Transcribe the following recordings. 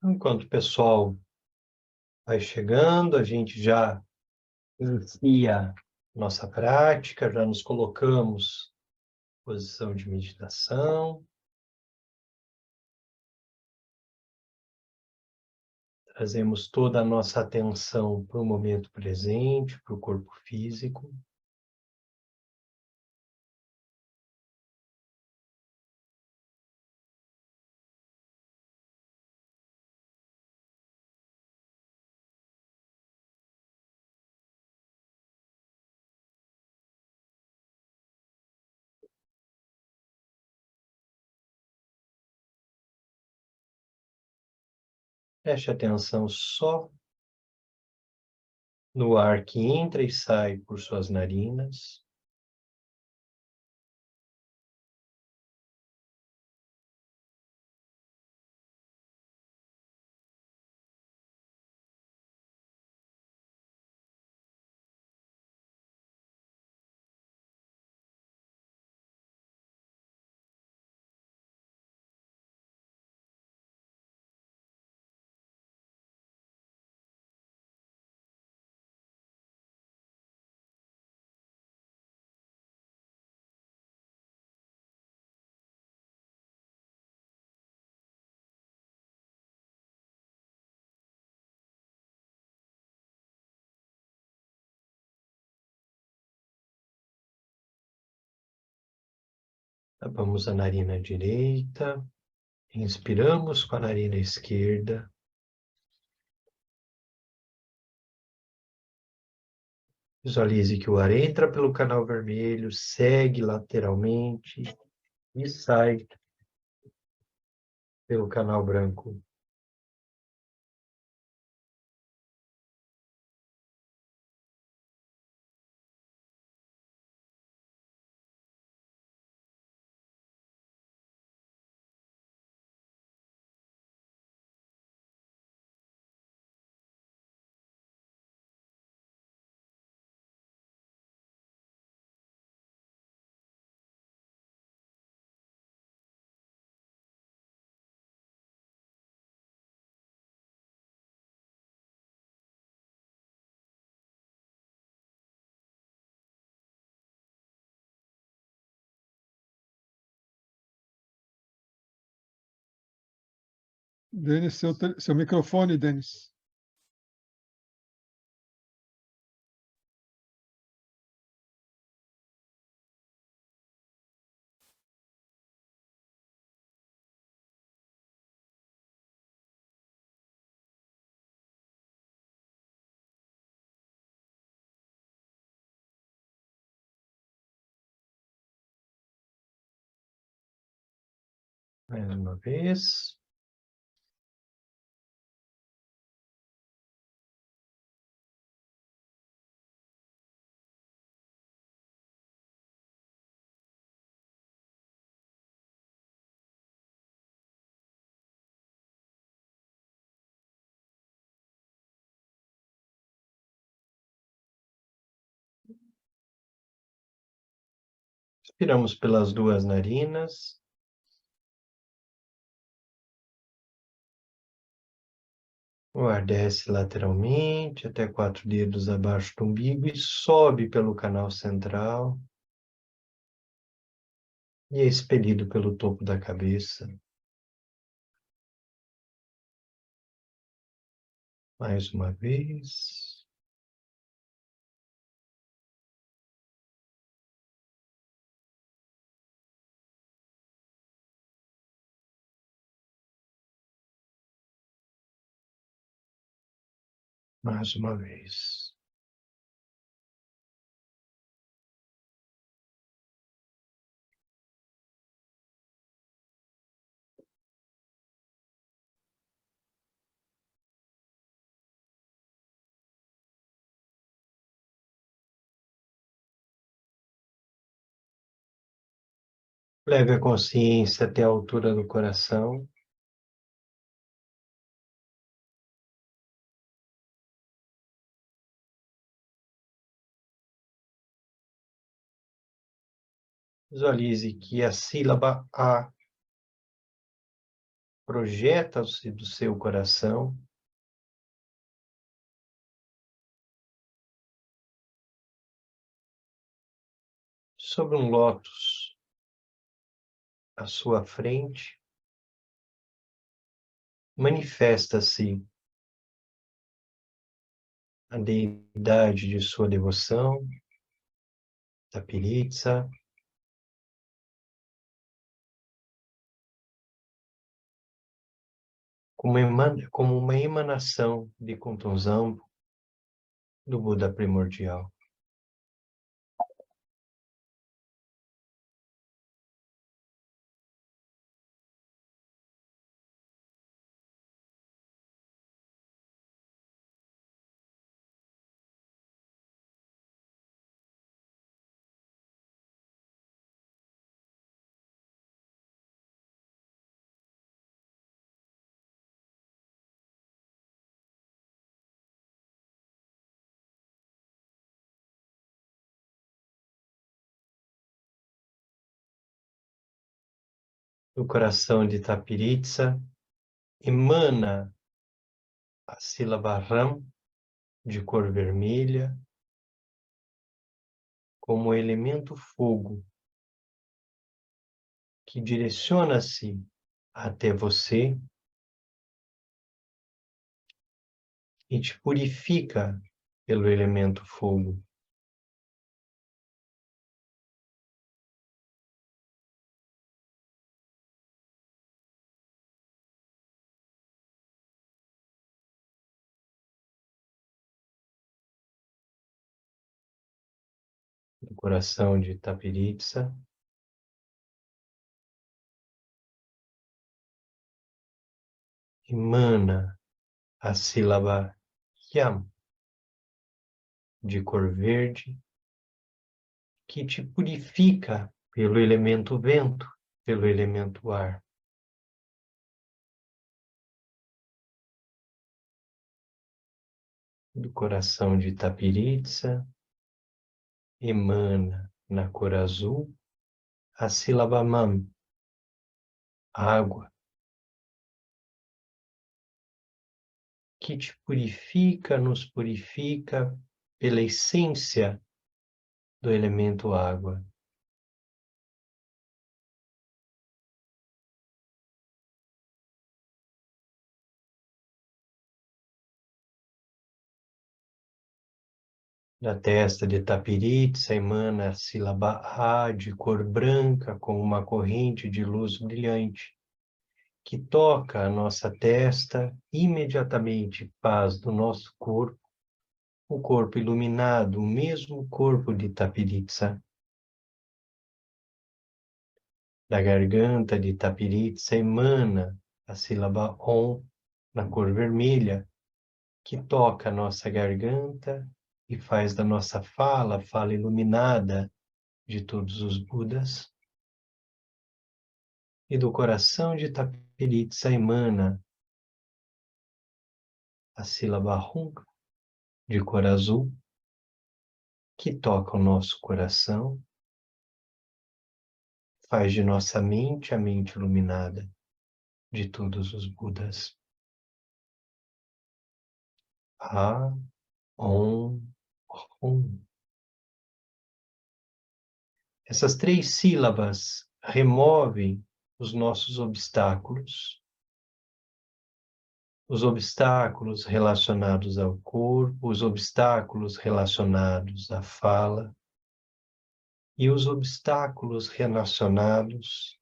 Enquanto o pessoal vai chegando, a gente já inicia nossa prática, já nos colocamos em posição de meditação, trazemos toda a nossa atenção para o momento presente, para o corpo físico. Preste atenção só no ar que entra e sai por suas narinas. Tapamos a narina direita, inspiramos com a narina esquerda. Visualize que o ar entra pelo canal vermelho, segue lateralmente e sai pelo canal branco. Denis, seu microfone, Denis. Mais uma vez. Inspiramos pelas duas narinas. O ar desce lateralmente até 4 dedos abaixo do umbigo e sobe pelo canal central. E é expelido pelo topo da cabeça. Mais uma vez. Mais uma vez. Leve a consciência até a altura do coração. Visualize que a sílaba A projeta-se do seu coração sobre um lótus à sua frente, manifesta-se a deidade de sua devoção, Tapiritsa, como uma emanação de Kuntunzambo do Buda primordial. Do coração de Tapiritsa emana a sílaba Ram, de cor vermelha, como elemento fogo, que direciona-se até você e te purifica pelo elemento fogo. Do coração de Tapiritsa emana a sílaba Yam, de cor verde, que te purifica pelo elemento vento, pelo elemento ar. Do coração de Tapiritsa emana na cor azul a sílaba Mam, água, que te purifica, nos purifica pela essência do elemento água. Da testa de Tapiritsa emana a sílaba A, de cor branca, com uma corrente de luz brilhante, que toca a nossa testa, imediatamente paz do nosso corpo, o corpo iluminado, o mesmo corpo de Tapiritsa. Da garganta de Tapiritsa emana a sílaba Om, na cor vermelha, que toca a nossa garganta e faz da nossa fala, fala iluminada de todos os Budas. E do coração de Tapiritsa emana a sílaba Hum, de cor azul, que toca o nosso coração, faz de nossa mente a mente iluminada de todos os Budas. A, Om, Hum. Essas 3 sílabas removem os nossos obstáculos. Os obstáculos relacionados ao corpo, os obstáculos relacionados à fala e os obstáculos relacionados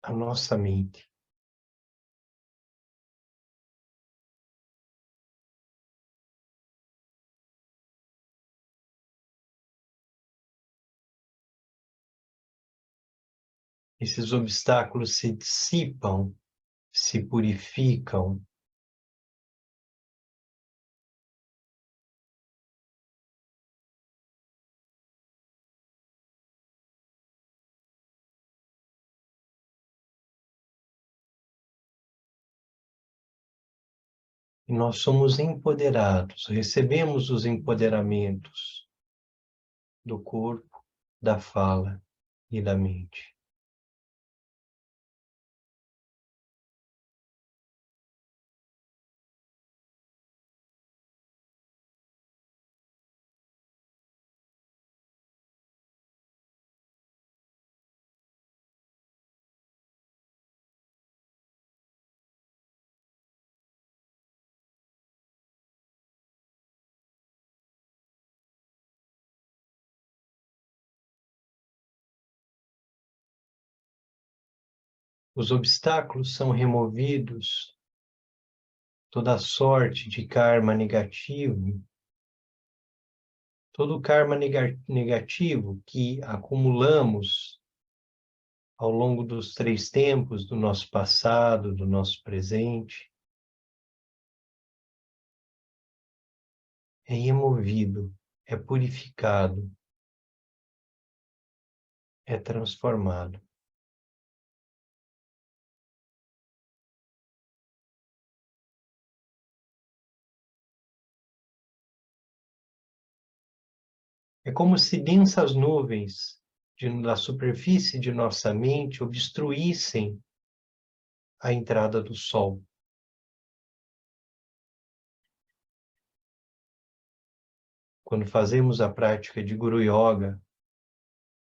à nossa mente. Esses obstáculos se dissipam, se purificam, e nós somos empoderados, recebemos os empoderamentos do corpo, da fala e da mente. os obstáculos são removidos, toda sorte de karma negativo, todo o karma negativo que acumulamos ao longo dos 3 tempos do nosso passado, do nosso presente, é removido, é purificado, é transformado. É como se densas nuvens da superfície de nossa mente obstruíssem a entrada do sol. Quando fazemos a prática de Guru Yoga,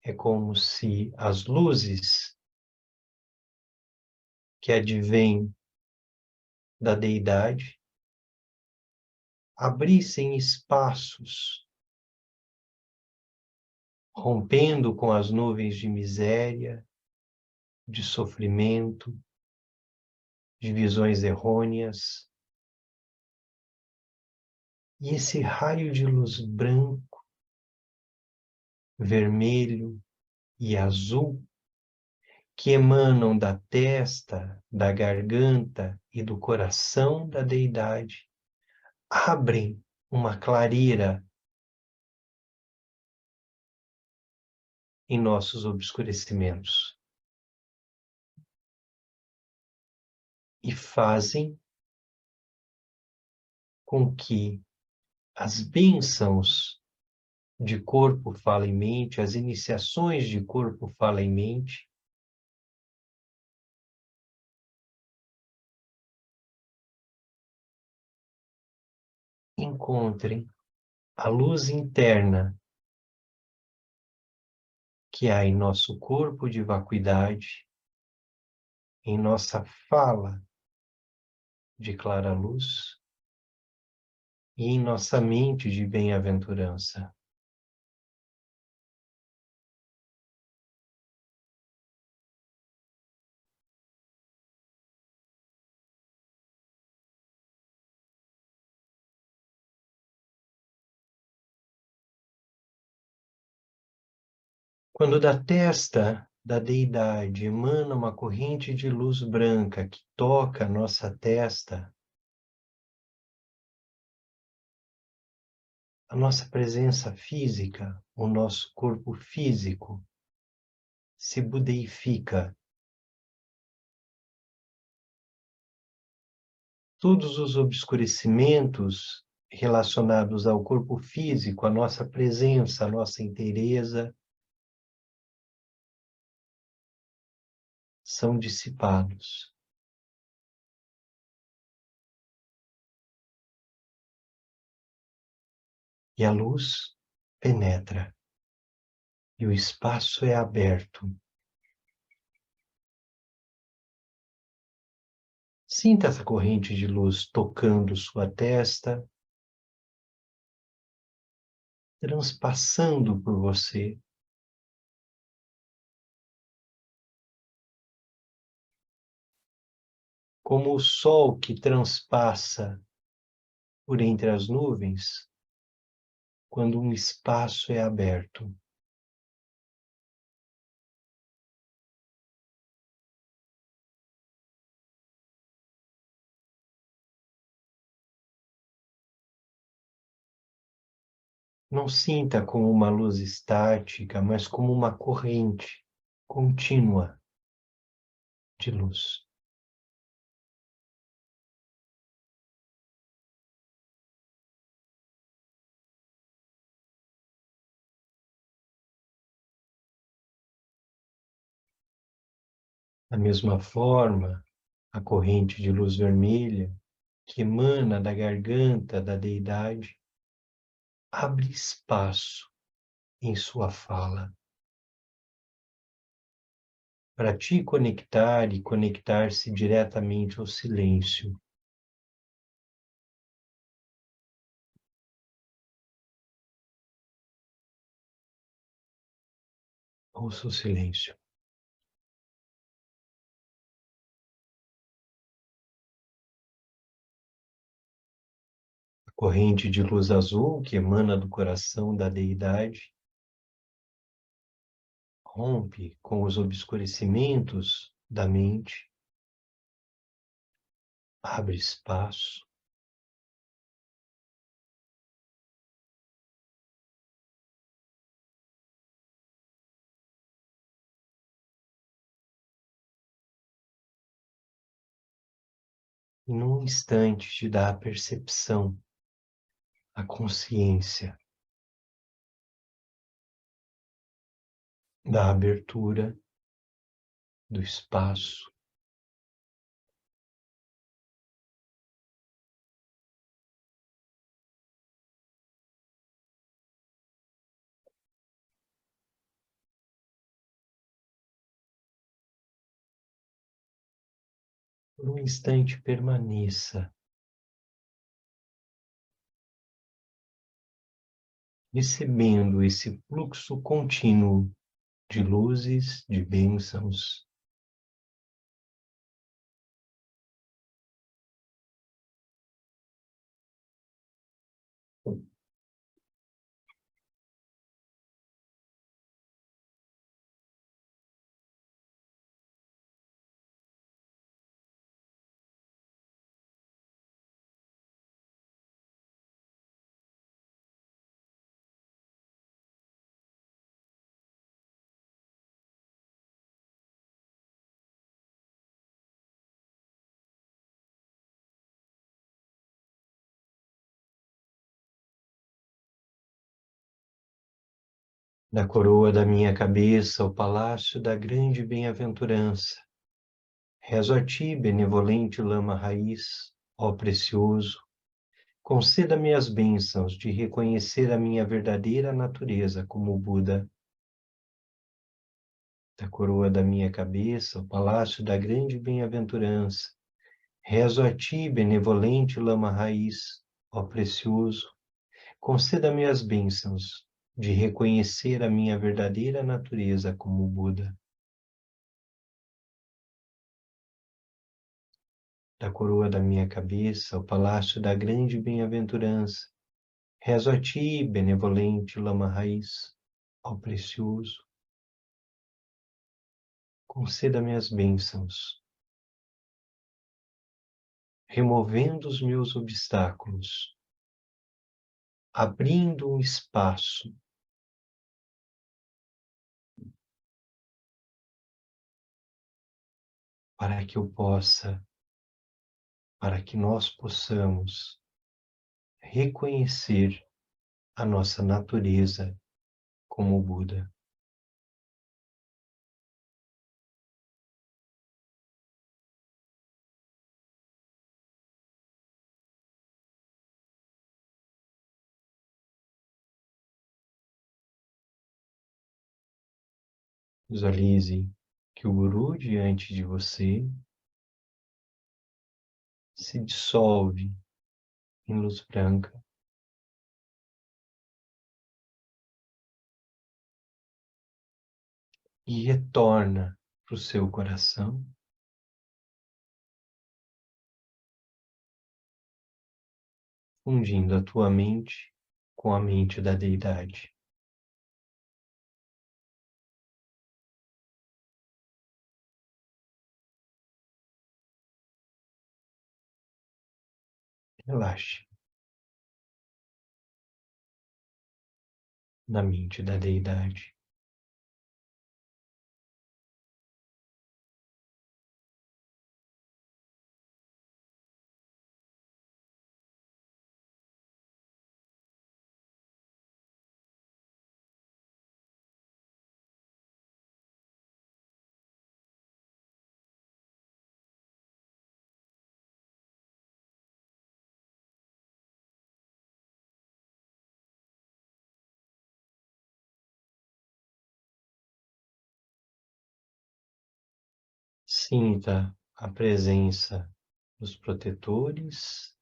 é como se as luzes que advêm da deidade abrissem espaços, rompendo com as nuvens de miséria, de sofrimento, de visões errôneas. E esse raio de luz branco, vermelho e azul que emanam da testa, da garganta e do coração da deidade, abrem uma clareira em nossos obscurecimentos e fazem com que as bênçãos de corpo, fala e mente, as iniciações de corpo, fala e mente, encontrem a luz interna que há em nosso corpo de vacuidade, em nossa fala de clara luz e em nossa mente de bem-aventurança. Quando da testa da deidade emana uma corrente de luz branca que toca a nossa testa, a nossa presença física, o nosso corpo físico, se budeifica. Todos os obscurecimentos relacionados ao corpo físico, a nossa presença, a nossa inteireza, são dissipados. E a luz penetra. E o espaço é aberto. Sinta essa corrente de luz tocando sua testa, transpassando por você. Como o sol que transpassa por entre as nuvens, quando um espaço é aberto. Não sinta como uma luz estática, mas como uma corrente contínua de luz. Da mesma forma, a corrente de luz vermelha, que emana da garganta da deidade, abre espaço em sua fala para te conectar e conectar-se diretamente ao silêncio. Ouça o silêncio. corrente de luz azul que emana do coração da deidade rompe com os obscurecimentos da mente, abre espaço e num instante te dá a percepção, a consciência da abertura do espaço, por um instante permaneça recebendo esse fluxo contínuo de luzes, de bênçãos. Da coroa da minha cabeça, ao palácio da grande bem-aventurança. Rezo a ti, benevolente lama raiz, ó precioso, conceda-me as bênçãos de reconhecer a minha verdadeira natureza como Buda. Da coroa da minha cabeça, ao palácio da grande bem-aventurança. Rezo a ti, benevolente lama raiz, ó precioso, conceda-me as bênçãos de reconhecer a minha verdadeira natureza como Buda. Da coroa da minha cabeça ao palácio da grande bem-aventurança, rezo a ti, benevolente lama raiz, ó precioso, conceda-me as bênçãos, removendo os meus obstáculos, abrindo um espaço para que eu possa, para que nós possamos reconhecer a nossa natureza como Buda. Visualize que o Guru diante de você se dissolve em luz branca e retorna para o seu coração, fundindo a tua mente com a mente da deidade. Relaxe na mente da deidade. Sinta a presença dos protetores.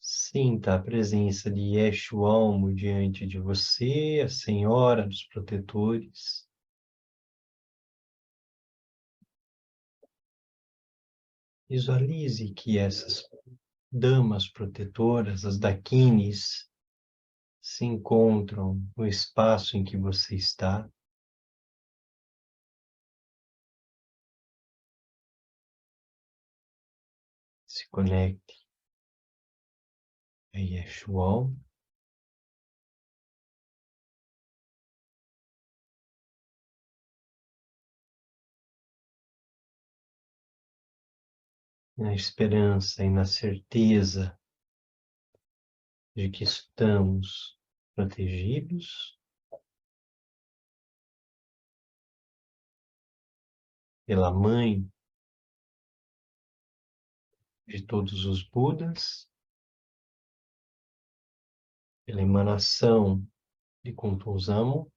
Sinta a presença de Yeshualmo diante de você, a Senhora dos Protetores. Visualize que essas damas protetoras, as Dakinis, se encontram no espaço em que você está. Se conecte a Yeshua. Na esperança e na certeza de que estamos protegidos pela Mãe de todos os Budas, pela emanação de Kuntuzamo,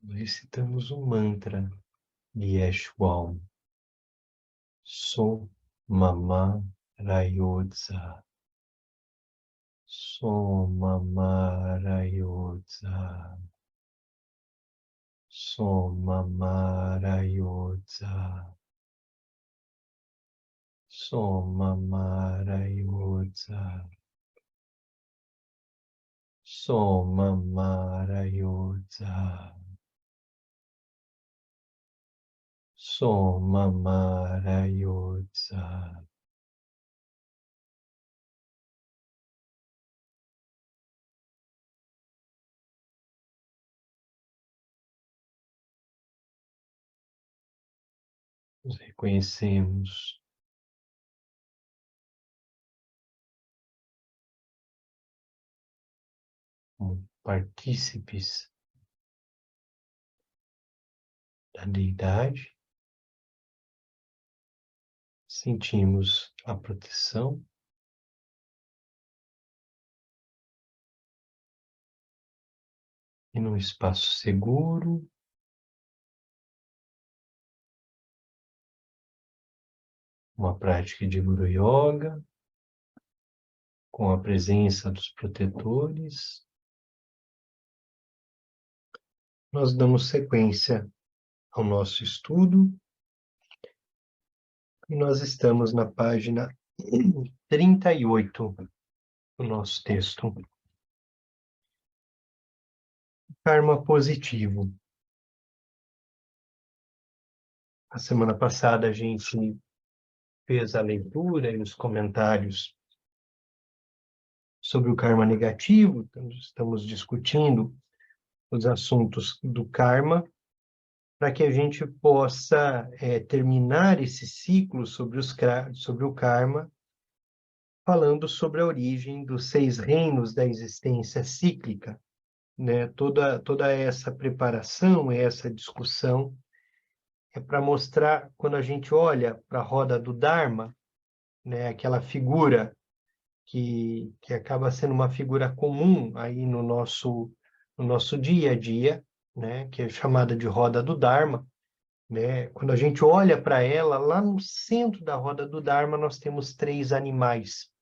recitamos o mantra de Yeshua. So Mama Rayodza. So Mama Rayodza. So Mama Rayodza. So Mama Rayodza. So Mama Rayodza. So Mama Rayodza. Nos reconhecemos como partícipes da deidade, sentimos a proteção e num espaço seguro, uma prática de Guru Yoga, com a presença dos protetores, nós damos sequência ao nosso estudo e nós estamos na página 38 do nosso texto. Karma positivo. A semana passada a gente fez a leitura e os comentários sobre o karma negativo, então estamos discutindo os assuntos do karma, para que a gente possa terminar esse ciclo sobre o karma, falando sobre a origem dos 6 reinos da existência cíclica, né? Toda essa preparação, essa discussão, é para mostrar, quando a gente olha para a roda do Dharma, né, aquela figura que acaba sendo uma figura comum aí no nosso dia a dia, né, que é chamada de roda do Dharma, né? Quando a gente olha para ela, lá no centro da roda do Dharma, nós temos 3 animais.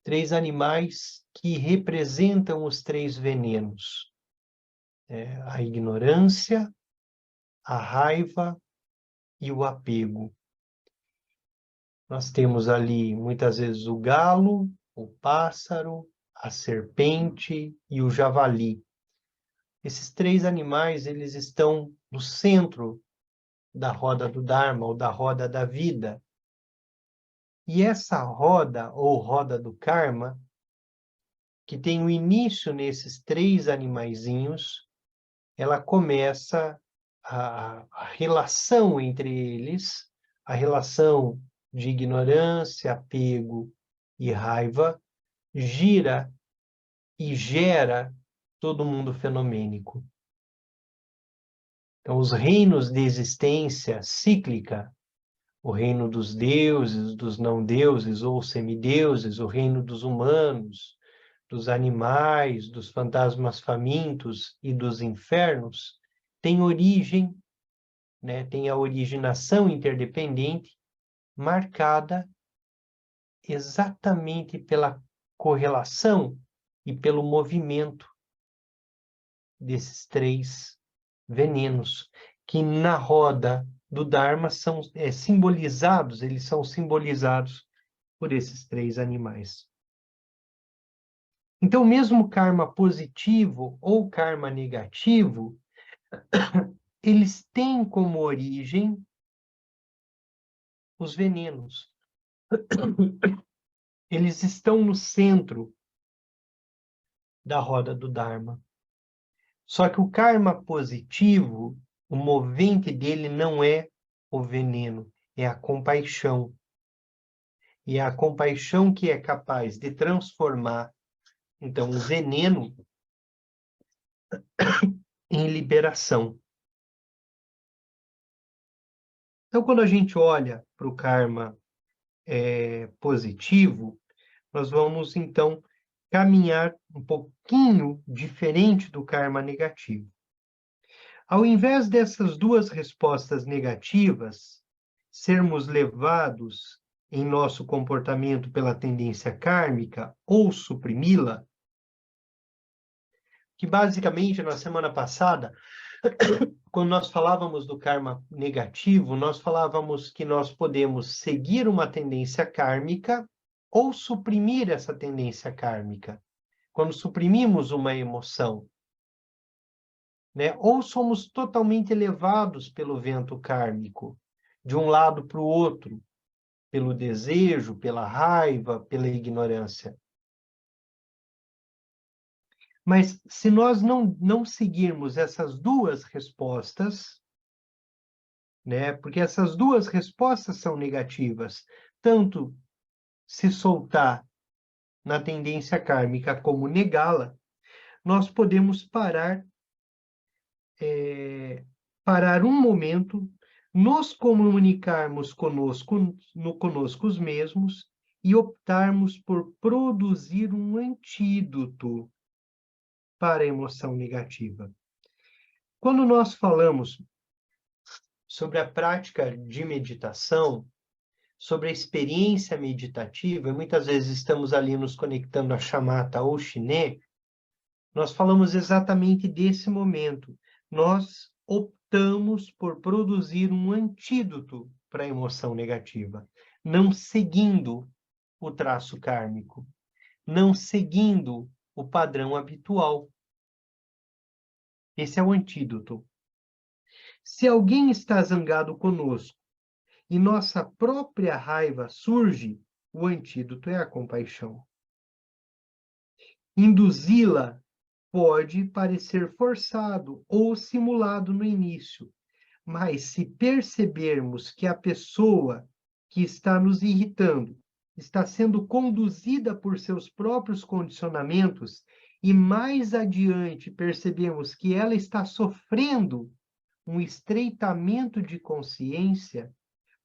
3 animais que representam os 3 venenos. A ignorância, a raiva e o apego. Nós temos ali, muitas vezes, o galo, o pássaro, a serpente e o javali. Esses 3 animais, eles estão no centro da roda do Dharma, ou da roda da vida. E essa roda, ou roda do karma, que tem o início nesses 3 animaizinhos, ela começa a relação entre eles, a relação de ignorância, apego e raiva, gira e gera todo mundo fenomênico. Então, os reinos de existência cíclica, o reino dos deuses, dos não-deuses ou semideuses, o reino dos humanos, dos animais, dos fantasmas famintos e dos infernos, tem origem, né, tem a originação interdependente marcada exatamente pela correlação e pelo movimento desses 3 venenos, que na roda do Dharma são simbolizados, eles são simbolizados por esses 3 animais. Então, mesmo karma positivo ou karma negativo, eles têm como origem os venenos. Eles estão no centro da roda do Dharma. Só que o karma positivo, o movente dele não é o veneno, é a compaixão. E é a compaixão que é capaz de transformar, então, o veneno em liberação. Então, quando a gente olha para o karma positivo, nós vamos, então, caminhar um pouquinho diferente do karma negativo. Ao invés dessas 2 respostas negativas, sermos levados em nosso comportamento pela tendência kármica ou suprimi-la, que basicamente na semana passada, quando nós falávamos do karma negativo, nós falávamos que nós podemos seguir uma tendência kármica ou suprimir essa tendência kármica. Quando suprimimos uma emoção, né? Ou somos totalmente levados pelo vento kármico, de um lado para o outro, pelo desejo, pela raiva, pela ignorância. Mas se nós não seguirmos essas 2 respostas, né? Porque essas 2 respostas são negativas, tanto se soltar na tendência kármica como negá-la, nós podemos parar um momento, nos comunicarmos conosco mesmos e optarmos por produzir um antídoto para a emoção negativa. Quando nós falamos sobre a prática de meditação, sobre a experiência meditativa, e muitas vezes estamos ali nos conectando a chamata ou chiné, nós falamos exatamente desse momento. Nós optamos por produzir um antídoto para a emoção negativa, não seguindo o traço kármico, não seguindo o padrão habitual. Esse é o antídoto. Se alguém está zangado conosco e nossa própria raiva surge, o antídoto é a compaixão. Induzi-la pode parecer forçado ou simulado no início, mas se percebermos que a pessoa que está nos irritando está sendo conduzida por seus próprios condicionamentos e mais adiante percebemos que ela está sofrendo um estreitamento de consciência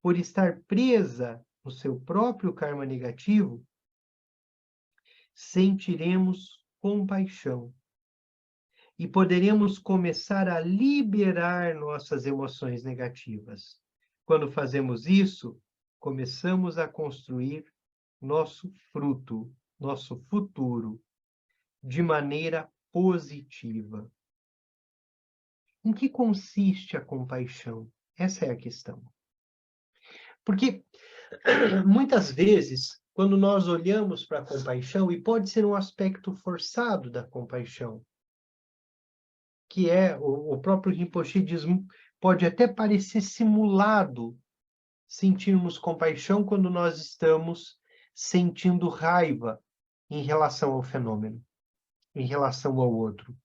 por estar presa no seu próprio karma negativo, sentiremos compaixão e poderemos começar a liberar nossas emoções negativas. Quando fazemos isso, começamos a construir nosso fruto, nosso futuro, de maneira positiva. Em que consiste a compaixão? Essa é a questão. Porque muitas vezes, quando nós olhamos para a compaixão, e pode ser um aspecto forçado da compaixão, que é, o próprio Rinpoche diz, pode até parecer simulado sentirmos compaixão quando nós estamos sentindo raiva em relação ao fenômeno, em relação ao outro.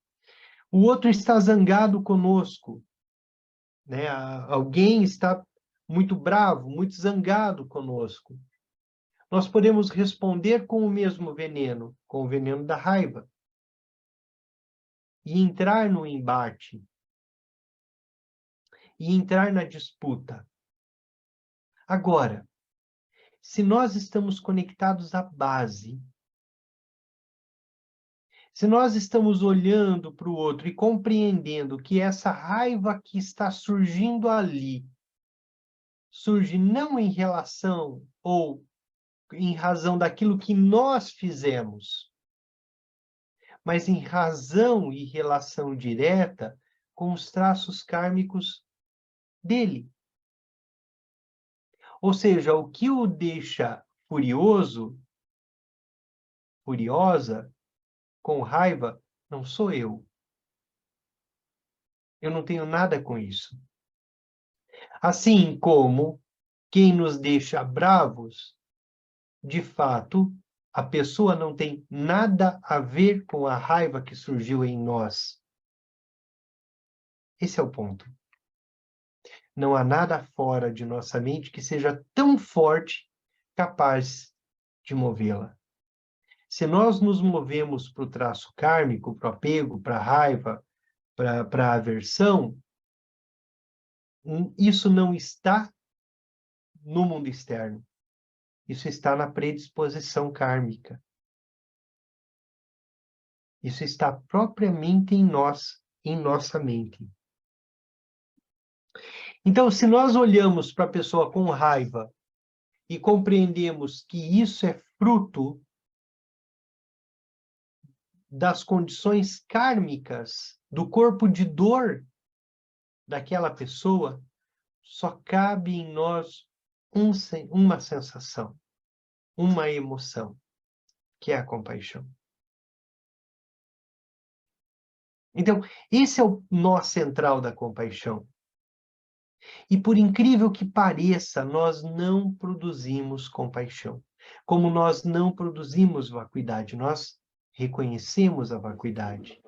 O outro está zangado conosco, né? Alguém está muito bravo, muito zangado conosco. Nós podemos responder com o mesmo veneno, com o veneno da raiva, e entrar no embate, e entrar na disputa. Agora, se nós estamos conectados à base, se nós estamos olhando para o outro e compreendendo que essa raiva que está surgindo ali, surge não em relação ou em razão daquilo que nós fizemos, mas em razão e relação direta com os traços kármicos dele. Ou seja, o que o deixa furioso, furiosa, com raiva, não sou eu. Eu não tenho nada com isso. Assim como quem nos deixa bravos, de fato, a pessoa não tem nada a ver com a raiva que surgiu em nós. Esse é o ponto. Não há nada fora de nossa mente que seja tão forte, capaz de movê-la. Se nós nos movemos para o traço kármico, para o apego, para a raiva, para a aversão, isso não está no mundo externo. Isso está na predisposição kármica. Isso está propriamente em nós, em nossa mente. Então, se nós olhamos para a pessoa com raiva e compreendemos que isso é fruto das condições kármicas, do corpo de dor daquela pessoa, só cabe em nós uma sensação, uma emoção, que é a compaixão. Então, esse é o nó central da compaixão. E por incrível que pareça, nós não produzimos compaixão. Como nós não produzimos vacuidade, nós reconhecemos a vacuidade.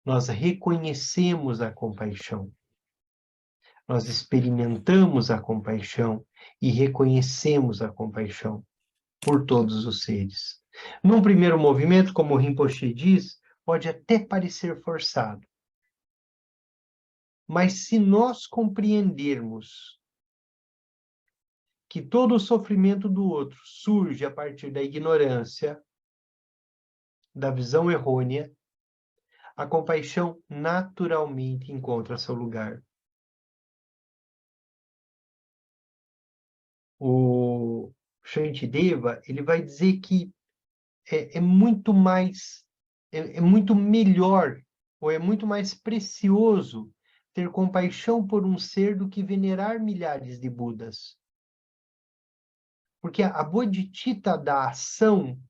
Nós reconhecemos a compaixão. Nós experimentamos a compaixão e reconhecemos a compaixão por todos os seres. Num primeiro movimento, como o Rinpoche diz, pode até parecer forçado. Mas se nós compreendermos que todo o sofrimento do outro surge a partir da ignorância, da visão errônea, a compaixão naturalmente encontra seu lugar. O Shantideva, ele vai dizer que é muito mais, é muito melhor, ou é muito mais precioso ter compaixão por um ser do que venerar milhares de Budas. Porque a bodhicitta da ação,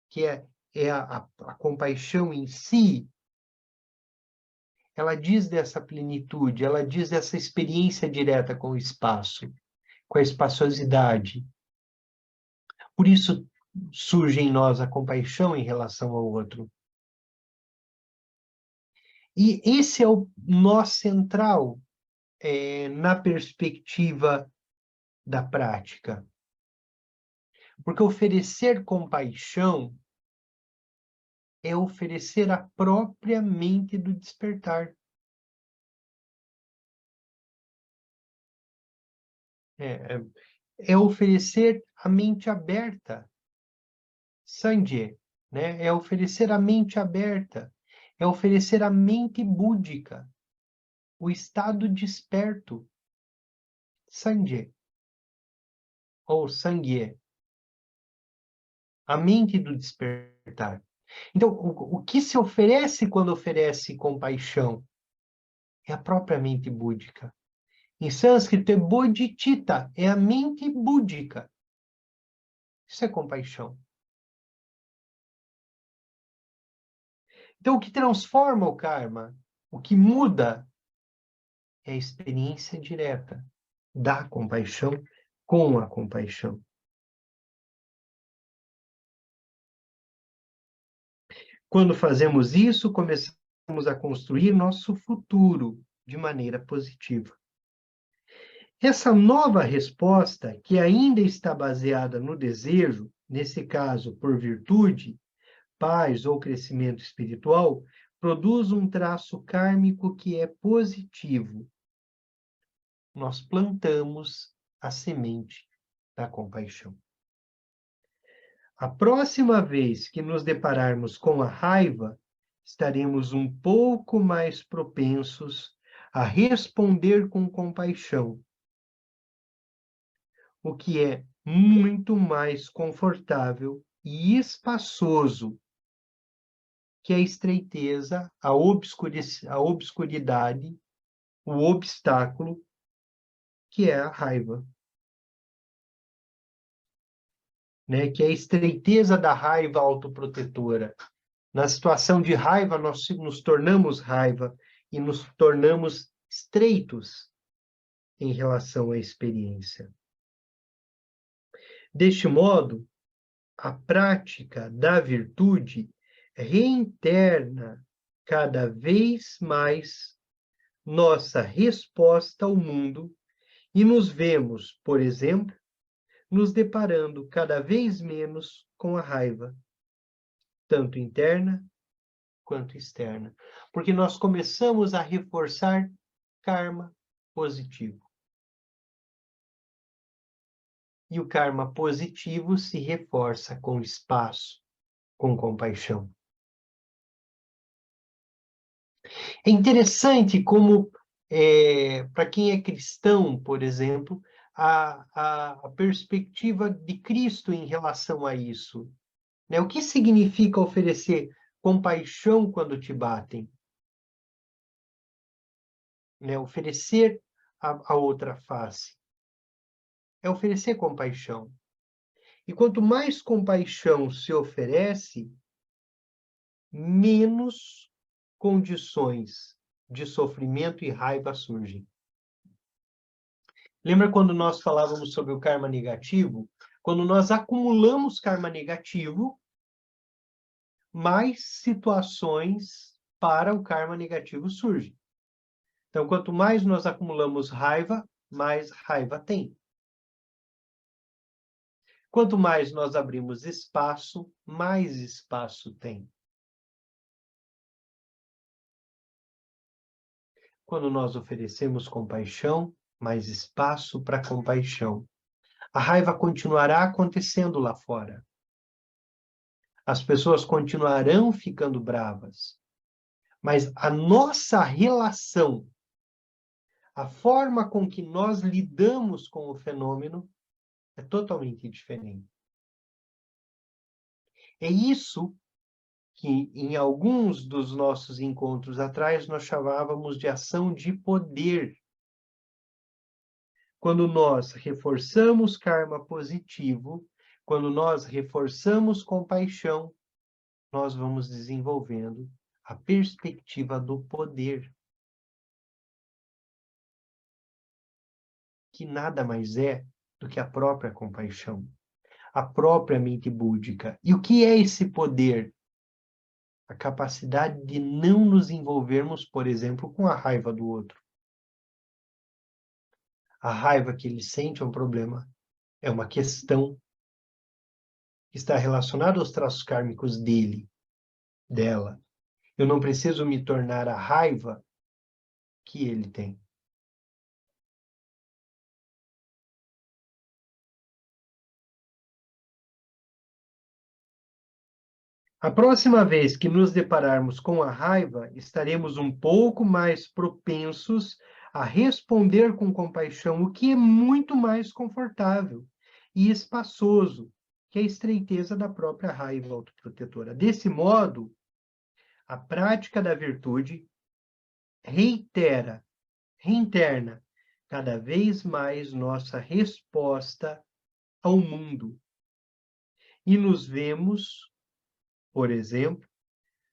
que é a compaixão em si, ela diz dessa plenitude, ela diz dessa experiência direta com o espaço, com a espaçosidade. Por isso surge em nós a compaixão em relação ao outro. E esse é o nó central na perspectiva da prática. Porque oferecer compaixão é oferecer a própria mente do despertar. É oferecer a mente aberta. Sangye, né? É oferecer a mente aberta. É oferecer a mente búdica. O estado desperto. Sangye. Ou Sangye. A mente do despertar. Então, o que se oferece quando oferece compaixão? É a própria mente búdica. Em sânscrito é bodhicitta, é a mente búdica. Isso é compaixão. Então, o que transforma o karma, o que muda, é a experiência direta da compaixão com a compaixão. Quando fazemos isso, começamos a construir nosso futuro de maneira positiva. Essa nova resposta, que ainda está baseada no desejo, nesse caso por virtude, paz ou crescimento espiritual, produz um traço kármico que é positivo. Nós plantamos a semente da compaixão. A próxima vez que nos depararmos com a raiva, estaremos um pouco mais propensos a responder com compaixão, o que é muito mais confortável e espaçoso que é a estreiteza, a obscuridade, o obstáculo, que é a raiva. Né? Que é a estreiteza da raiva autoprotetora. Na situação de raiva, nós nos tornamos raiva e nos tornamos estreitos em relação à experiência. Deste modo, a prática da virtude reinterna cada vez mais nossa resposta ao mundo e nos vemos, por exemplo, nos deparando cada vez menos com a raiva, tanto interna quanto externa, porque nós começamos a reforçar karma positivo. E o karma positivo se reforça com espaço, com compaixão. É interessante como, para quem é cristão, por exemplo, a perspectiva de Cristo em relação a isso. Né? O que significa oferecer compaixão quando te batem? Né? Oferecer a outra face. É oferecer compaixão. E quanto mais compaixão se oferece, menos condições de sofrimento e raiva surgem. Lembra quando nós falávamos sobre o karma negativo? Quando nós acumulamos karma negativo, mais situações para o karma negativo surgem. Então, quanto mais nós acumulamos raiva, mais raiva tem. Quanto mais nós abrimos espaço, mais espaço tem. Quando nós oferecemos compaixão, mais espaço para compaixão. A raiva continuará acontecendo lá fora. As pessoas continuarão ficando bravas. Mas a nossa relação, a forma com que nós lidamos com o fenômeno, é totalmente diferente. É isso que, em alguns dos nossos encontros atrás, nós chamávamos de ação de poder. Quando nós reforçamos karma positivo, quando nós reforçamos compaixão, nós vamos desenvolvendo a perspectiva do poder, que nada mais é do que a própria compaixão, a própria mente búdica. E o que é esse poder? A capacidade de não nos envolvermos, por exemplo, com a raiva do outro. A raiva que ele sente é um problema, é uma questão que está relacionada aos traços kármicos dele, dela. Eu não preciso me tornar a raiva que ele tem. A próxima vez que nos depararmos com a raiva, estaremos um pouco mais propensos a responder com compaixão, o que é muito mais confortável e espaçoso que a estreiteza da própria raiva autoprotetora. Desse modo, a prática da virtude reinterna cada vez mais nossa resposta ao mundo. E nos vemos, por exemplo,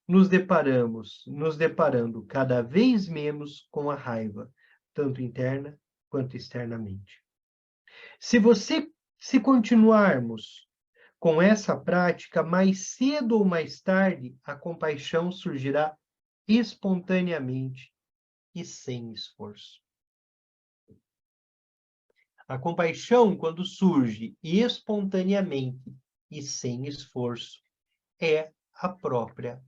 nos deparando cada vez menos com a raiva, tanto interna quanto externamente. Se continuarmos com essa prática, mais cedo ou mais tarde, a compaixão surgirá espontaneamente e sem esforço. A compaixão, quando surge espontaneamente e sem esforço, é a própria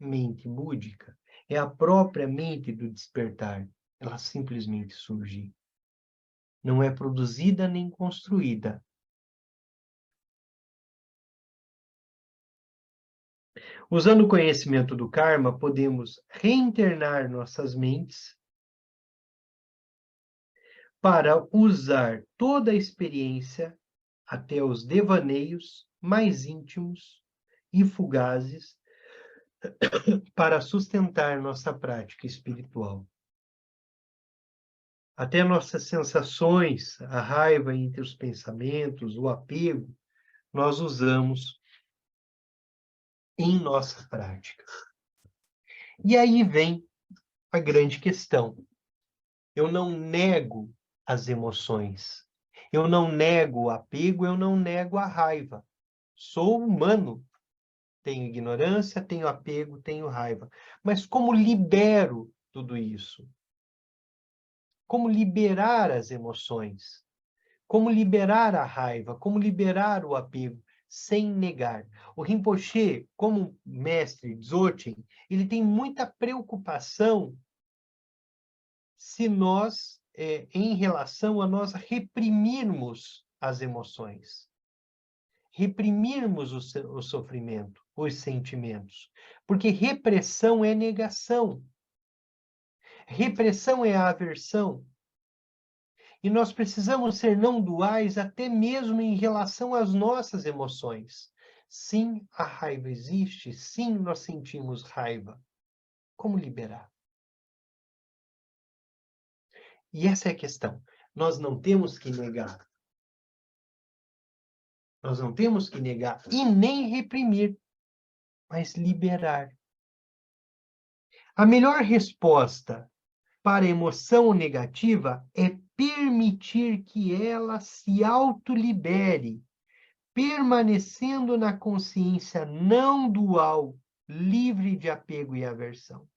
mente búdica, é a própria mente do despertar. Ela simplesmente surge. Não é produzida nem construída. Usando o conhecimento do karma, podemos reinternar nossas mentes para usar toda a experiência até os devaneios mais íntimos e fugazes para sustentar nossa prática espiritual. Até nossas sensações, a raiva entre os pensamentos, o apego, nós usamos em nossa prática. E aí vem a grande questão. Eu não nego as emoções. Eu não nego o apego, eu não nego a raiva. Sou humano. Tenho ignorância, tenho apego, tenho raiva. Mas como libero tudo isso? Como liberar as emoções? Como liberar a raiva? Como liberar o apego? Sem negar. O Rinpoche, como mestre Dzogchen, ele tem muita preocupação se nós, em relação a nós reprimirmos as emoções, reprimirmos o sofrimento, os sentimentos. Porque repressão é negação. Repressão é a aversão. E nós precisamos ser não duais até mesmo em relação às nossas emoções. Sim, a raiva existe. Sim, nós sentimos raiva. Como liberar? E essa é a questão. Nós não temos que negar. Nós não temos que negar e nem reprimir, mas liberar. A melhor resposta para a emoção negativa é permitir que ela se autolibere, permanecendo na consciência não dual, livre de apego e aversão.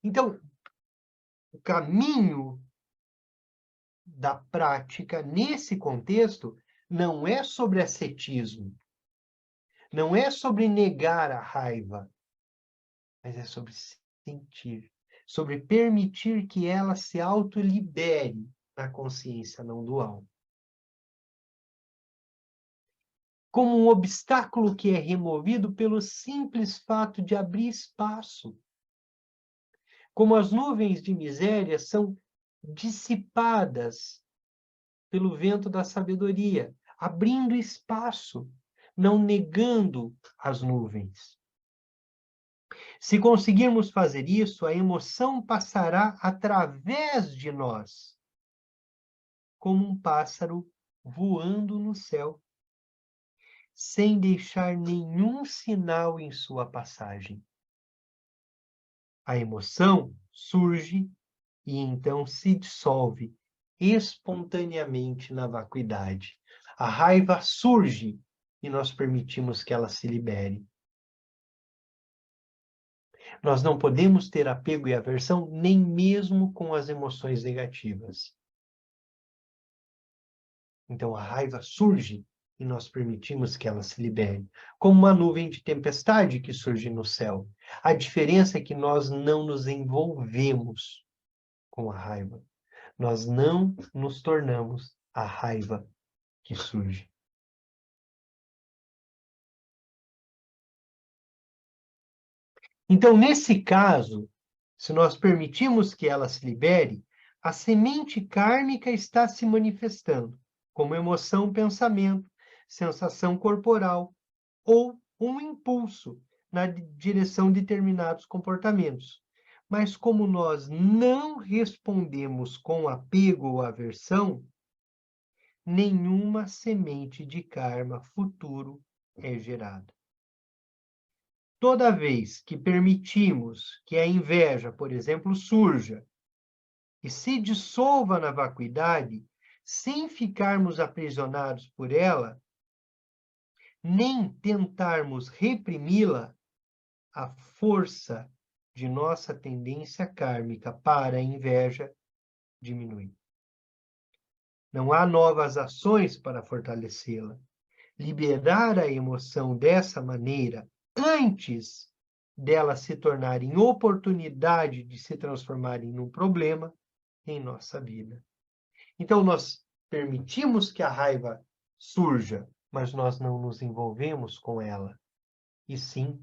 Então, o caminho da prática nesse contexto não é sobre ascetismo, não é sobre negar a raiva, mas é sobre sentir, sobre permitir que ela se autolibere na consciência não dual. Como um obstáculo que é removido pelo simples fato de abrir espaço. Como as nuvens de miséria são dissipadas pelo vento da sabedoria, abrindo espaço, não negando as nuvens. Se conseguirmos fazer isso, a emoção passará através de nós, como um pássaro voando no céu, sem deixar nenhum sinal em sua passagem. A emoção surge e então se dissolve espontaneamente na vacuidade. A raiva surge e nós permitimos que ela se libere. Nós não podemos ter apego e aversão nem mesmo com as emoções negativas. Então a raiva surge e nós permitimos que ela se libere, como uma nuvem de tempestade que surge no céu. A diferença é que nós não nos envolvemos com a raiva. Nós não nos tornamos a raiva que surge. Então, nesse caso, se nós permitimos que ela se libere, a semente kármica está se manifestando, como emoção, pensamento, sensação corporal ou um impulso na direção de determinados comportamentos. Mas como nós não respondemos com apego ou aversão, nenhuma semente de karma futuro é gerada. Toda vez que permitimos que a inveja, por exemplo, surja e se dissolva na vacuidade, sem ficarmos aprisionados por ela, nem tentarmos reprimi-la, a força de nossa tendência kármica para a inveja diminui. Não há novas ações para fortalecê-la. Liberar a emoção dessa maneira, antes dela se tornar em oportunidade de se transformar em um problema em nossa vida. Então, nós permitimos que a raiva surja, mas nós não nos envolvemos com ela. E sim,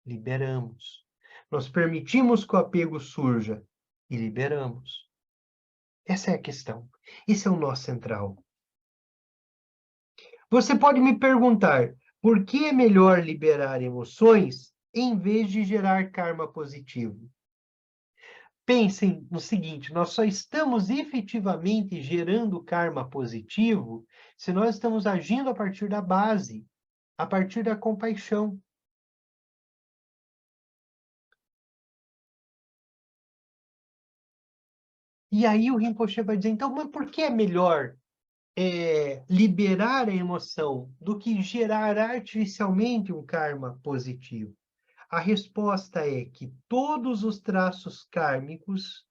liberamos. Nós permitimos que o apego surja e liberamos. Essa é a questão. Esse é o nó central. Você pode me perguntar, Por que é melhor liberar emoções em vez de gerar karma positivo? Pensem no seguinte, nós só estamos efetivamente gerando karma positivo se nós estamos agindo a partir da base, a partir da compaixão. E aí o Rinpoche vai dizer, então, mas por que é melhor liberar a emoção do que gerar artificialmente um karma positivo? A resposta é que todos os traços kármicos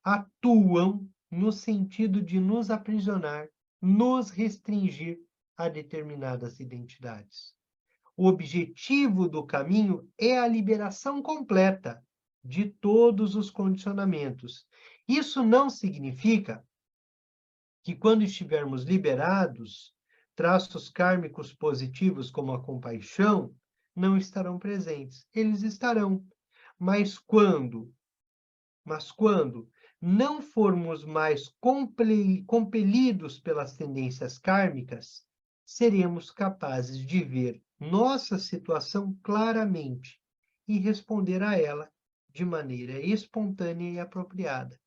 atuam no sentido de nos aprisionar, nos restringir a determinadas identidades. O objetivo do caminho é a liberação completa de todos os condicionamentos. Isso não significa que quando estivermos liberados, traços kármicos positivos como a compaixão não estarão presentes. Eles estarão. Mas quando não formos mais compelidos pelas tendências kármicas, seremos capazes de ver nossa situação claramente e responder a ela de maneira espontânea e apropriada,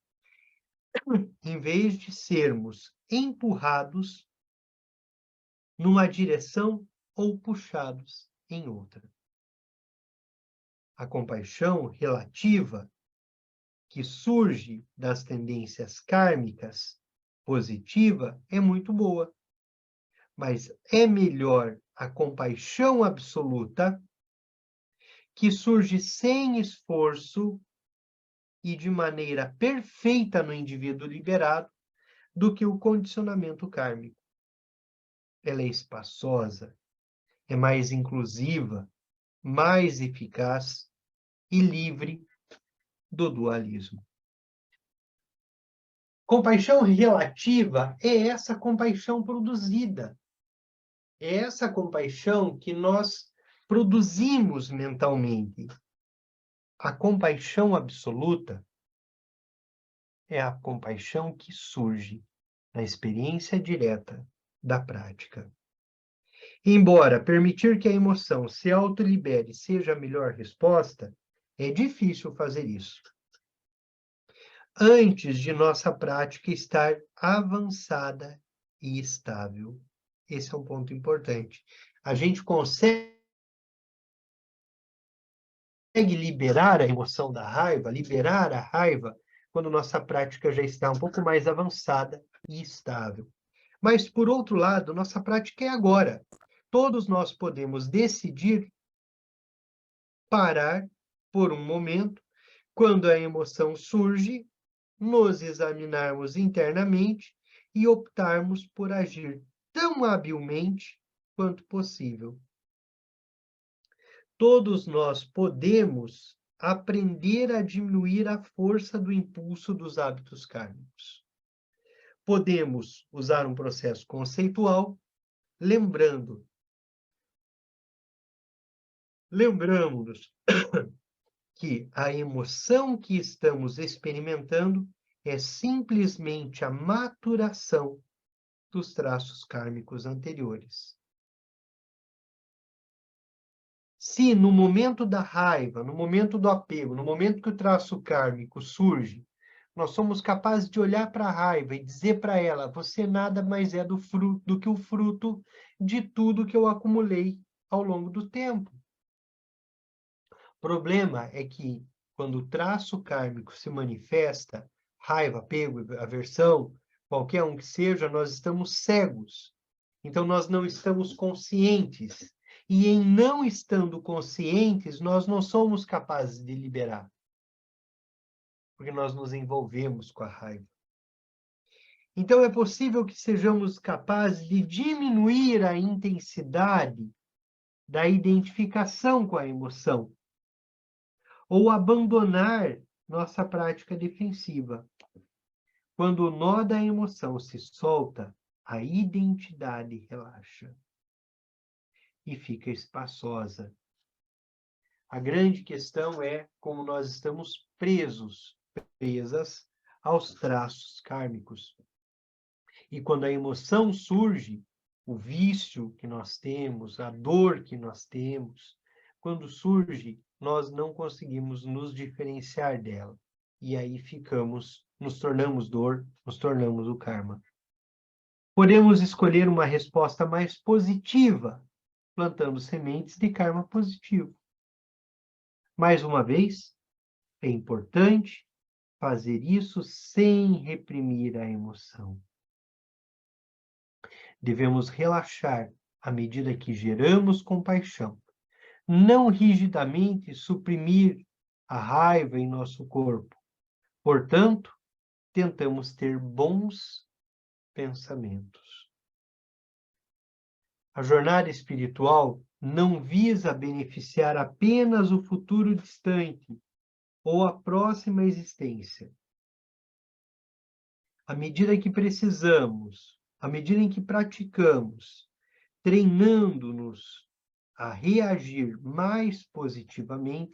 em vez de sermos empurrados numa direção ou puxados em outra. A compaixão relativa que surge das tendências kármicas positiva é muito boa, mas é melhor a compaixão absoluta que surge sem esforço e de maneira perfeita no indivíduo liberado do que o condicionamento kármico. Ela é espaçosa, é mais inclusiva, mais eficaz e livre do dualismo. Compaixão relativa é essa compaixão produzida. É essa compaixão que nós produzimos mentalmente. A compaixão absoluta é a compaixão que surge na experiência direta da prática. Embora permitir que a emoção se autolibere seja a melhor resposta, é difícil fazer isso antes de nossa prática estar avançada e estável. Esse é um ponto importante. A gente consegue liberar a emoção da raiva, liberar a raiva, quando nossa prática já está um pouco mais avançada e estável. Mas, por outro lado, nossa prática é agora. Todos nós podemos decidir parar por um momento, quando a emoção surge, nos examinarmos internamente e optarmos por agir tão habilmente quanto possível. Todos nós podemos aprender a diminuir a força do impulso dos hábitos kármicos. Podemos usar um processo conceitual, lembramos que a emoção que estamos experimentando é simplesmente a maturação dos traços kármicos anteriores. Se no momento da raiva, no momento do apego, no momento que o traço kármico surge, nós somos capazes de olhar para a raiva e dizer para ela, você nada mais é do que o fruto de tudo que eu acumulei ao longo do tempo. O problema é que, quando o traço kármico se manifesta, raiva, apego, aversão, qualquer um que seja, nós estamos cegos. Então, nós não estamos conscientes. E em não estando conscientes, nós não somos capazes de liberar. Porque nós nos envolvemos com a raiva. Então, é possível que sejamos capazes de diminuir a intensidade da identificação com a emoção, ou abandonar nossa prática defensiva. Quando o nó da emoção se solta, a identidade relaxa e fica espaçosa. A grande questão é como nós estamos presas aos traços kármicos. E quando a emoção surge, o vício que nós temos, a dor que nós temos, quando surge, nós não conseguimos nos diferenciar dela. E aí nos tornamos dor, nos tornamos o karma. Podemos escolher uma resposta mais positiva, plantando sementes de karma positivo. Mais uma vez, é importante fazer isso sem reprimir a emoção. Devemos relaxar à medida que geramos compaixão. Não rigidamente suprimir a raiva em nosso corpo. Portanto, tentamos ter bons pensamentos. A jornada espiritual não visa beneficiar apenas o futuro distante ou a próxima existência. À medida que precisamos, à medida em que praticamos, treinando-nos a reagir mais positivamente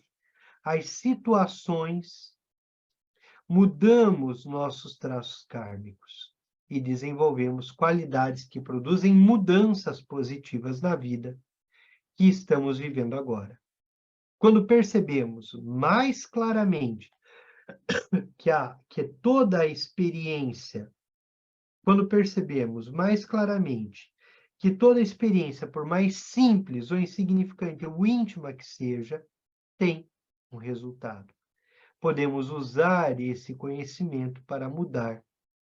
às situações, mudamos nossos traços kármicos e desenvolvemos qualidades que produzem mudanças positivas na vida que estamos vivendo agora. Quando percebemos mais claramente que toda a experiência, quando percebemos mais claramente que toda experiência, por mais simples ou insignificante ou íntima que seja, tem um resultado. Podemos usar esse conhecimento para mudar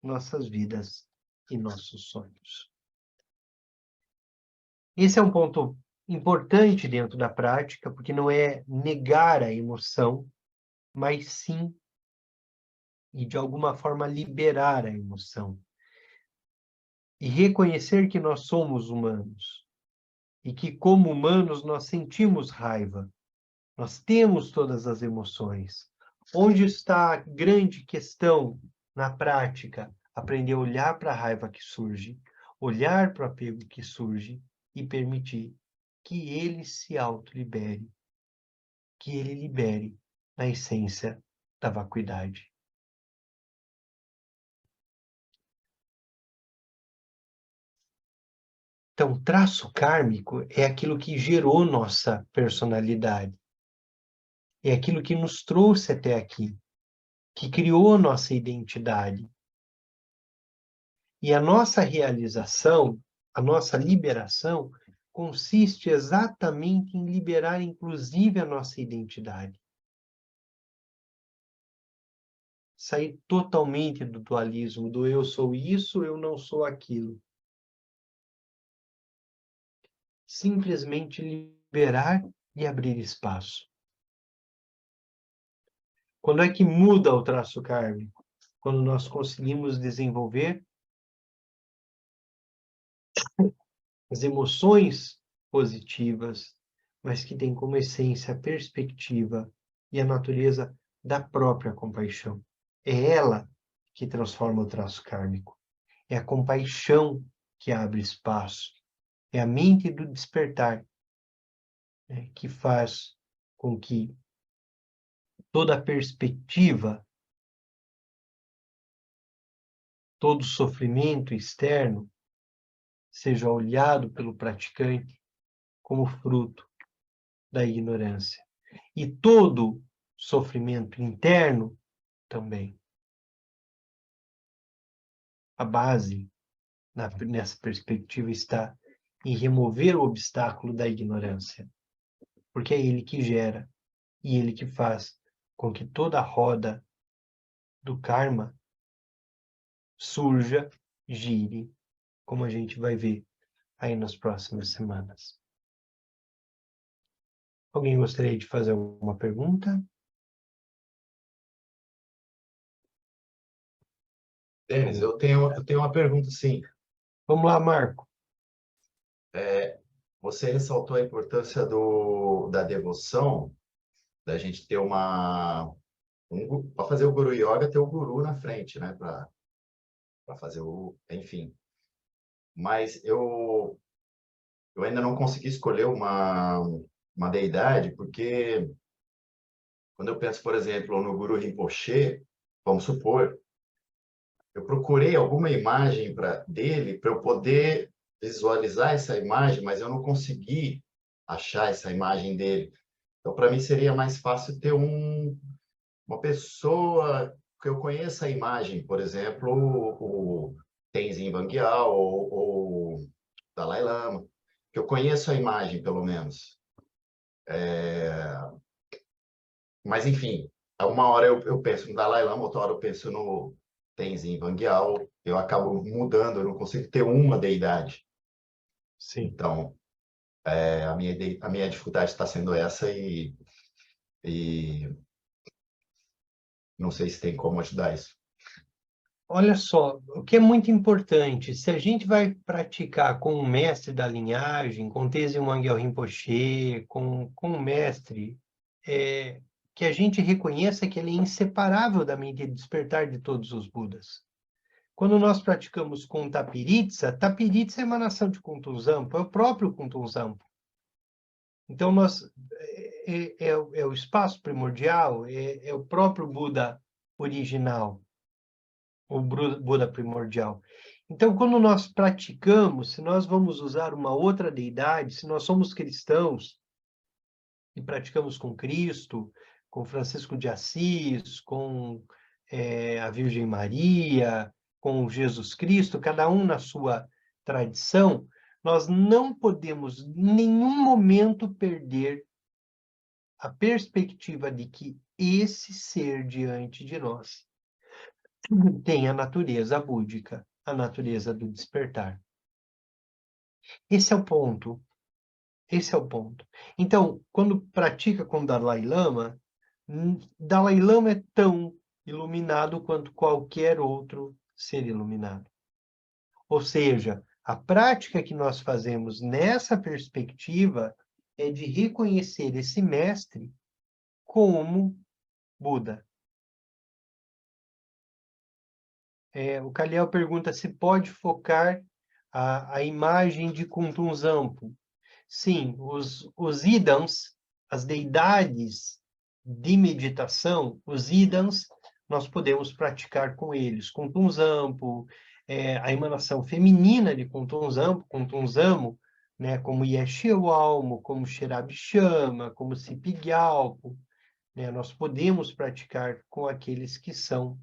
nossas vidas e nossos sonhos. Esse é um ponto importante dentro da prática, porque não é negar a emoção, mas sim, e de alguma forma, liberar a emoção. E reconhecer que nós somos humanos. E que, como humanos, nós sentimos raiva. Nós temos todas as emoções. Onde está a grande questão na prática? Aprender a olhar para a raiva que surge, olhar para o apego que surge e permitir que ele se auto-libere, que ele libere na essência da vacuidade. Então, traço kármico é aquilo que gerou nossa personalidade. É aquilo que nos trouxe até aqui, que criou nossa identidade. E a nossa realização, a nossa liberação, consiste exatamente em liberar, inclusive, a nossa identidade. Sair totalmente do dualismo, do eu sou isso, eu não sou aquilo. Simplesmente liberar e abrir espaço. Quando é que muda o traço kármico? Quando nós conseguimos desenvolver as emoções positivas, mas que têm como essência a perspectiva e a natureza da própria compaixão. É ela que transforma o traço kármico. É a compaixão que abre espaço. É a mente do despertar, né, que faz com que toda a perspectiva, todo sofrimento externo seja olhado pelo praticante como fruto da ignorância. E todo sofrimento interno também. A base nessa perspectiva está em remover o obstáculo da ignorância, porque é ele que gera e ele que faz com que toda a roda do karma surja, gire, como a gente vai ver aí nas próximas semanas. Alguém gostaria de fazer alguma pergunta? Denis, eu tenho uma pergunta, sim. Vamos lá, Marco. Você ressaltou a importância da devoção, da gente ter para fazer o Guru Yoga, ter o Guru na frente, né? Para fazer enfim. Mas eu ainda não consegui escolher uma deidade, porque quando eu penso, por exemplo, no Guru Rinpoche, vamos supor, eu procurei alguma imagem dele para eu poder visualizar essa imagem, mas eu não consegui achar essa imagem dele. Então, para mim, seria mais fácil ter uma pessoa que eu conheça a imagem, por exemplo, o Tenzin Wangyal ou o Dalai Lama, que eu conheço a imagem, pelo menos. Mas, enfim, uma hora eu penso no Dalai Lama, outra hora eu penso no Tenzin Wangyal, eu acabo mudando, eu não consigo ter uma deidade. Sim. Então, a minha dificuldade está sendo essa e não sei se tem como ajudar isso. Olha só, o que é muito importante, se a gente vai praticar com o mestre da linhagem, com Tenzin Wangyal Rinpoche, com o mestre, que a gente reconheça que ele é inseparável da mente de despertar de todos os Budas. Quando nós praticamos com Tapiritsa, Tapiritsa é emanação de Kuntun Zampo, é o próprio Kuntun Zampo. Então, é o espaço primordial, é o próprio Buda original, o Buda primordial. Então, quando nós praticamos, se nós vamos usar uma outra deidade, se nós somos cristãos e praticamos com Cristo, com Francisco de Assis, com a Virgem Maria, com Jesus Cristo, cada um na sua tradição, nós não podemos em nenhum momento perder a perspectiva de que esse ser diante de nós tem a natureza búdica, a natureza do despertar. Esse é o ponto. Esse é o ponto. Então, quando pratica com Dalai Lama é tão iluminado quanto qualquer outro ser iluminado. Ou seja, a prática que nós fazemos nessa perspectiva é de reconhecer esse mestre como Buda. O Kaliel pergunta se pode focar a imagem de Kuntun Zampo. Sim, os idams, as deidades de meditação, os idams, nós podemos praticar com eles. Kuntun Zampo, a emanação feminina de Kuntun Zamo, né, como Yeshiwalmo, como Shirabishama, como Sipigyalpo, né, nós podemos praticar com aqueles que são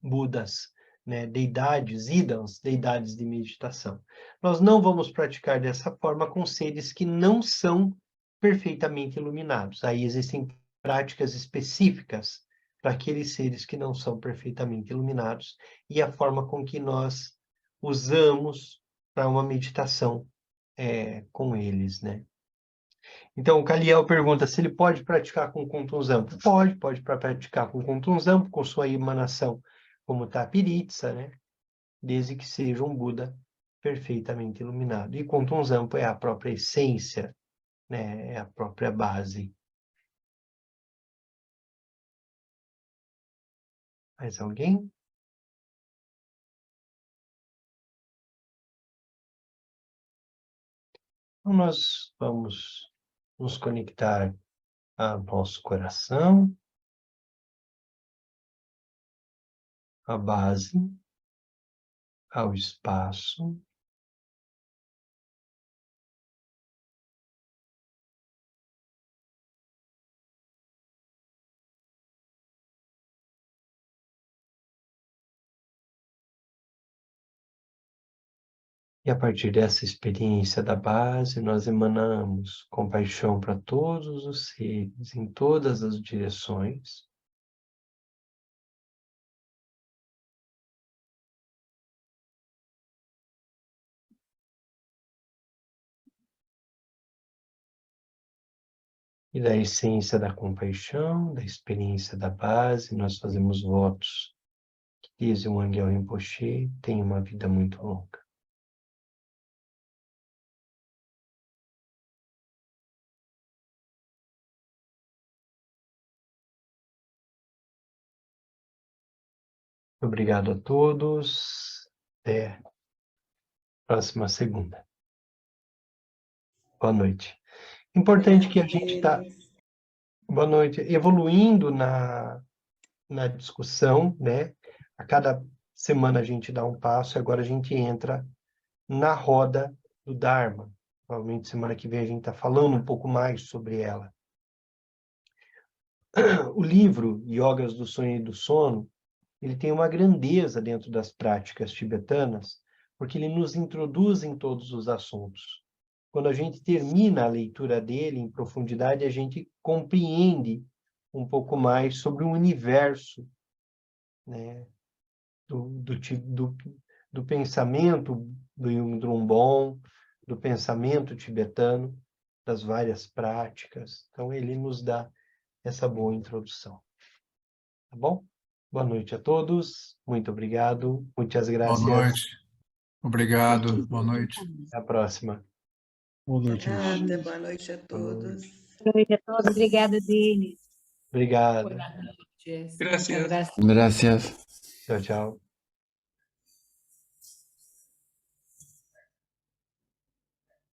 Budas, né, deidades, idams, deidades de meditação. Nós não vamos praticar dessa forma com seres que não são perfeitamente iluminados. Aí existem práticas específicas para aqueles seres que não são perfeitamente iluminados e a forma com que nós usamos para uma meditação com eles, né? Então, o Kaliel pergunta se ele pode praticar com Kuntun Zampo. Pode praticar com Kuntun Zampo, com sua emanação como Tapiritsa, né? Desde que seja um Buda perfeitamente iluminado. E Kuntun Zampo é a própria essência, né? É a própria base. Mais alguém? Então, nós vamos nos conectar ao nosso coração, à base, ao espaço. E a partir dessa experiência da base, nós emanamos compaixão para todos os seres, em todas as direções. E da essência da compaixão, da experiência da base, nós fazemos votos que Tenzin Wangyal Rinpoche tenha uma vida muito longa. Obrigado a todos. Até a próxima segunda. Boa noite. Importante que a gente está, boa noite, evoluindo na discussão, né? A cada semana a gente dá um passo e agora a gente entra na roda do Dharma. Provavelmente semana que vem a gente está falando um pouco mais sobre ela. O livro Yogas do Sonho e do Sono, ele tem uma grandeza dentro das práticas tibetanas, porque ele nos introduz em todos os assuntos. Quando a gente termina a leitura dele em profundidade, a gente compreende um pouco mais sobre o universo, né, do pensamento do Yungdrung Bon, do pensamento tibetano, das várias práticas. Então, ele nos dá essa boa introdução. Tá bom? Boa noite a todos. Muito obrigado. Muitas Boa graças. noite. Obrigado. Boa noite. Até a próxima. Boa noite, gente. Obrigada, boa noite a Boa todos. noite. Boa noite a todos. Obrigada, Denis. Obrigado. Buenas noches. Gracias. Muchas gracias. Gracias. Tchau, tchau.